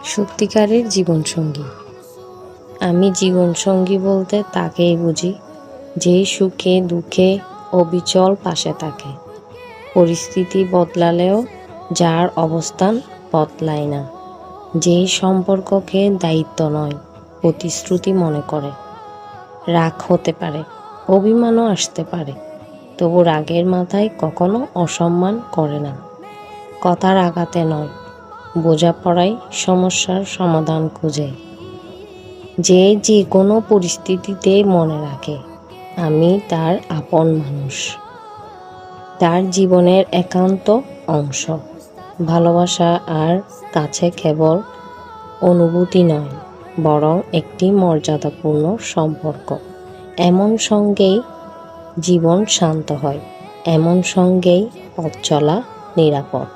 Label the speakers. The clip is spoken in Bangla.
Speaker 1: সত্যিকারের জীবনসঙ্গী। আমি জীবনসঙ্গী বলতে তাকেই বুঝি যে সুখে দুঃখে অবিচল পাশে থাকে, পরিস্থিতি বদলালেও যার অবস্থান বদলায় না, যেই সম্পর্ককে দায়িত্ব নয় প্রতিশ্রুতি মনে করে। রাগ হতে পারে, অভিমানও আসতে পারে, তবু রাগের মাথায় কখনো অসম্মান করে না। কথার আঘাতে নয়, বোঝাপড়ায় সমস্যার সমাধান খুঁজে। যে কোনো পরিস্থিতিতে মনে রাখে আমি তার আপন মানুষ, তার জীবনের একান্ত অংশ। ভালোবাসা আর কাছে কেবল অনুভূতি নয়, বরং একটি মর্যাদাপূর্ণ সম্পর্ক। এমন সঙ্গেই জীবন শান্ত হয়, এমন সঙ্গেই পথ চলা নিরাপদ।